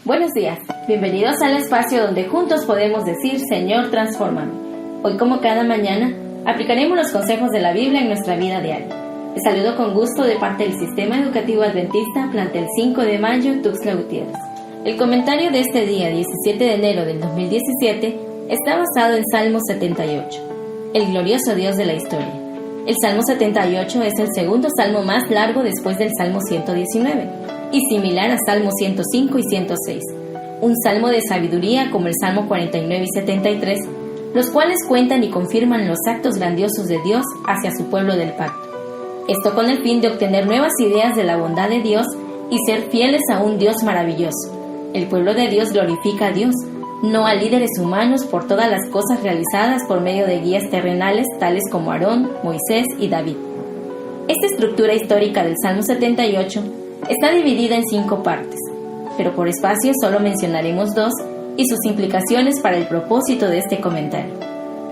Buenos días, bienvenidos al espacio donde juntos podemos decir Señor, transfórmame. Hoy, como cada mañana, aplicaremos los consejos de la Biblia en nuestra vida diaria. Les saludo con gusto de parte del Sistema Educativo Adventista Plantel 5 de Mayo, Tuxtla Gutiérrez. El comentario de este día, 17 de enero del 2017, está basado en Salmo 78, el glorioso Dios de la historia. El Salmo 78 es el segundo salmo más largo después del Salmo 119 y similar a Salmo 105 y 106, un salmo de sabiduría como el Salmo 49 y 73, los cuales cuentan y confirman los actos grandiosos de Dios hacia su pueblo del pacto. Esto con el fin de obtener nuevas ideas de la bondad de Dios y ser fieles a un Dios maravilloso. El pueblo de Dios glorifica a Dios, no a líderes humanos por todas las cosas realizadas por medio de guías terrenales tales como Aarón, Moisés y David. Esta estructura histórica del Salmo 78 está dividida en 5 partes, pero por espacio solo mencionaremos 2 y sus implicaciones para el propósito de este comentario.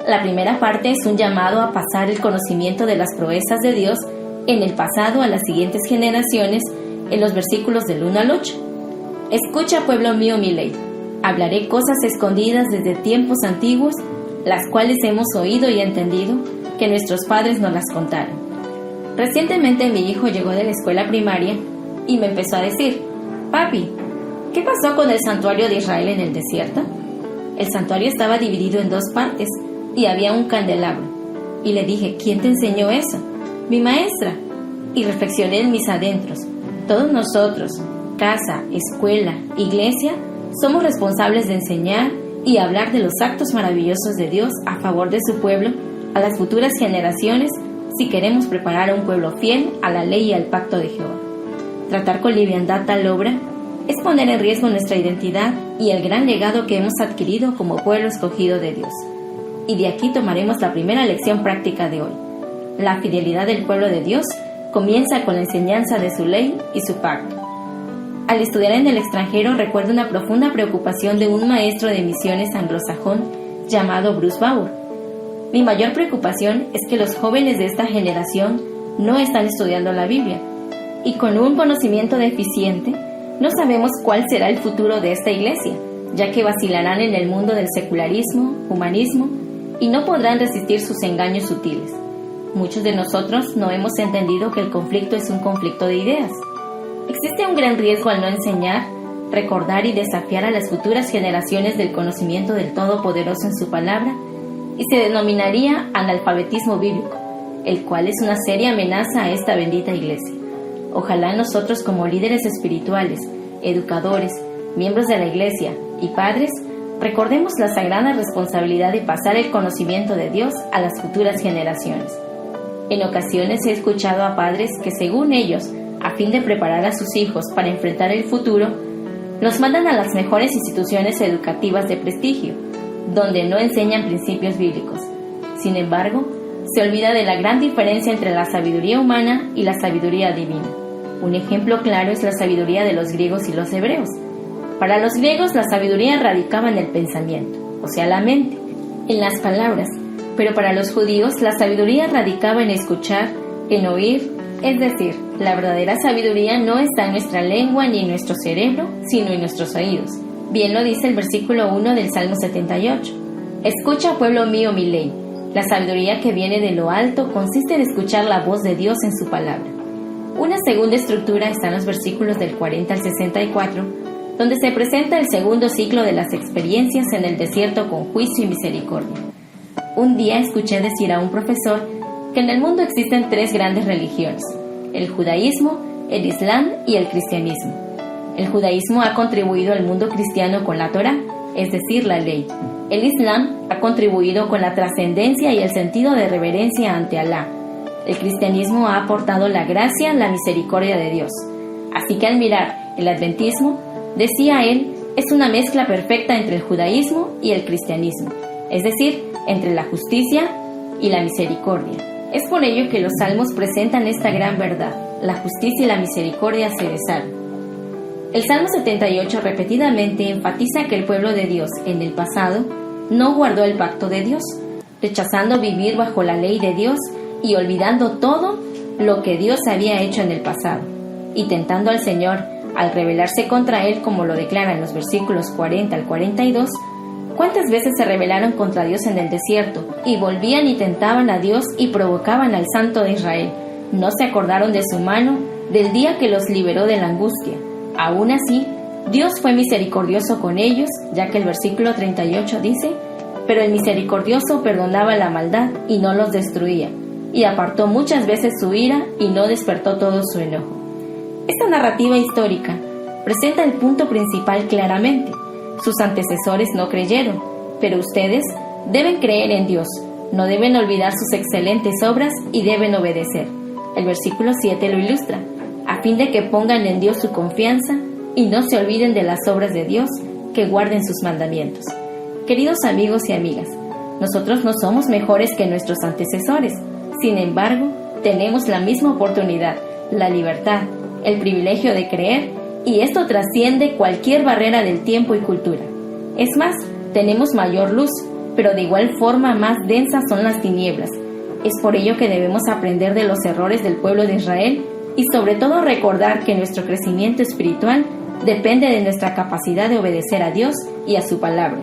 La primera parte es un llamado a pasar el conocimiento de las proezas de Dios en el pasado a las siguientes generaciones en los versículos del 1 al 8. Escucha, pueblo mío, mi ley. Hablaré cosas escondidas desde tiempos antiguos, las cuales hemos oído y entendido, que nuestros padres nos las contaron. Recientemente mi hijo llegó de la escuela primaria y me empezó a decir: Papi, ¿qué pasó con el santuario de Israel en el desierto? El santuario estaba dividido en 2 partes y había un candelabro. Y le dije: ¿Quién te enseñó eso? Mi maestra. Y reflexioné en mis adentros. Todos nosotros, casa, escuela, iglesia, somos responsables de enseñar y hablar de los actos maravillosos de Dios a favor de su pueblo a las futuras generaciones si queremos preparar a un pueblo fiel a la ley y al pacto de Jehová. Tratar con liviandad tal obra es poner en riesgo nuestra identidad y el gran legado que hemos adquirido como pueblo escogido de Dios. Y de aquí tomaremos la primera lección práctica de hoy. La fidelidad del pueblo de Dios comienza con la enseñanza de su ley y su pacto. Al estudiar en el extranjero recuerdo una profunda preocupación de un maestro de misiones anglosajón llamado Bruce Bauer. Mi mayor preocupación es que los jóvenes de esta generación no están estudiando la Biblia, y con un conocimiento deficiente no sabemos cuál será el futuro de esta iglesia, ya que vacilarán en el mundo del secularismo, humanismo, y no podrán resistir sus engaños sutiles. Muchos de nosotros no hemos entendido que el conflicto es un conflicto de ideas. Existe un gran riesgo al no enseñar, recordar y desafiar a las futuras generaciones del conocimiento del Todopoderoso en su palabra, y se denominaría analfabetismo bíblico, el cual es una seria amenaza a esta bendita iglesia. Ojalá nosotros como líderes espirituales, educadores, miembros de la iglesia y padres, recordemos la sagrada responsabilidad de pasar el conocimiento de Dios a las futuras generaciones. En ocasiones he escuchado a padres que, según ellos, a fin de preparar a sus hijos para enfrentar el futuro, los mandan a las mejores instituciones educativas de prestigio, donde no enseñan principios bíblicos. Sin embargo, se olvida de la gran diferencia entre la sabiduría humana y la sabiduría divina. Un ejemplo claro es la sabiduría de los griegos y los hebreos. Para los griegos la sabiduría radicaba en el pensamiento, o sea, la mente, en las palabras, pero para los judíos la sabiduría radicaba en escuchar, en oír. Es decir, la verdadera sabiduría no está en nuestra lengua ni en nuestro cerebro, sino en nuestros oídos. Bien lo dice el versículo 1 del Salmo 78. Escucha, pueblo mío, mi ley. La sabiduría que viene de lo alto consiste en escuchar la voz de Dios en su palabra. Una segunda estructura está en los versículos del 40 al 64, donde se presenta el segundo ciclo de las experiencias en el desierto con juicio y misericordia. Un día escuché decir a un profesor que en el mundo existen 3 grandes religiones: el judaísmo, el islam y el cristianismo. El judaísmo ha contribuido al mundo cristiano con la Torá, es decir, la ley. El islam ha contribuido con la trascendencia y el sentido de reverencia ante Alá. El cristianismo ha aportado la gracia, la misericordia de Dios. Así que al mirar el adventismo, decía él, es una mezcla perfecta entre el judaísmo y el cristianismo, es decir, entre la justicia y la misericordia. Es por ello que los salmos presentan esta gran verdad: la justicia y la misericordia se besaron. El Salmo 78 repetidamente enfatiza que el pueblo de Dios en el pasado no guardó el pacto de Dios, rechazando vivir bajo la ley de Dios y olvidando todo lo que Dios había hecho en el pasado, y tentando al Señor al rebelarse contra él, como lo declara en los versículos 40 al 42, ¿cuántas veces se rebelaron contra Dios en el desierto y volvían y tentaban a Dios y provocaban al Santo de Israel? No se acordaron de su mano, del día que los liberó de la angustia. Aún así, Dios fue misericordioso con ellos, ya que el versículo 38 dice: pero el misericordioso perdonaba la maldad y no los destruía, y apartó muchas veces su ira y no despertó todo su enojo. Esta narrativa histórica presenta el punto principal claramente. Sus antecesores no creyeron, pero ustedes deben creer en Dios, no deben olvidar sus excelentes obras y deben obedecer. El versículo 7 lo ilustra, a fin de que pongan en Dios su confianza y no se olviden de las obras de Dios, que guarden sus mandamientos. Queridos amigos y amigas, nosotros no somos mejores que nuestros antecesores. Sin embargo, tenemos la misma oportunidad, la libertad, el privilegio de creer, y esto trasciende cualquier barrera del tiempo y cultura. Es más, tenemos mayor luz, pero de igual forma más densas son las tinieblas. Es por ello que debemos aprender de los errores del pueblo de Israel y sobre todo recordar que nuestro crecimiento espiritual depende de nuestra capacidad de obedecer a Dios y a su palabra.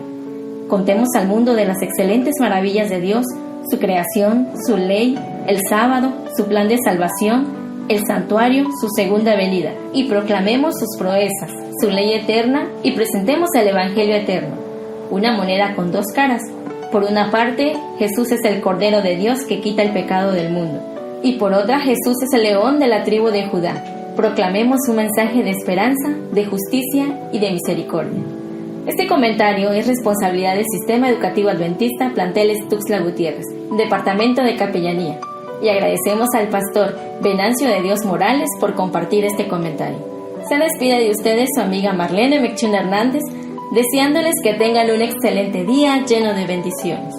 Contemos al mundo de las excelentes maravillas de Dios, su creación, su ley, el sábado, su plan de salvación, el santuario, su segunda venida, y proclamemos sus proezas, su ley eterna, y presentemos el Evangelio eterno, una moneda con dos caras. Por una parte, Jesús es el Cordero de Dios que quita el pecado del mundo, y por otra, Jesús es el león de la tribu de Judá. Proclamemos un mensaje de esperanza, de justicia y de misericordia. Este comentario es responsabilidad del Sistema Educativo Adventista Planteles Tuxtla Gutiérrez, Departamento de Capellanía, y agradecemos al pastor Venancio de Dios Morales por compartir este comentario. Se despide de ustedes su amiga Marlene Mechún Hernández, deseándoles que tengan un excelente día lleno de bendiciones.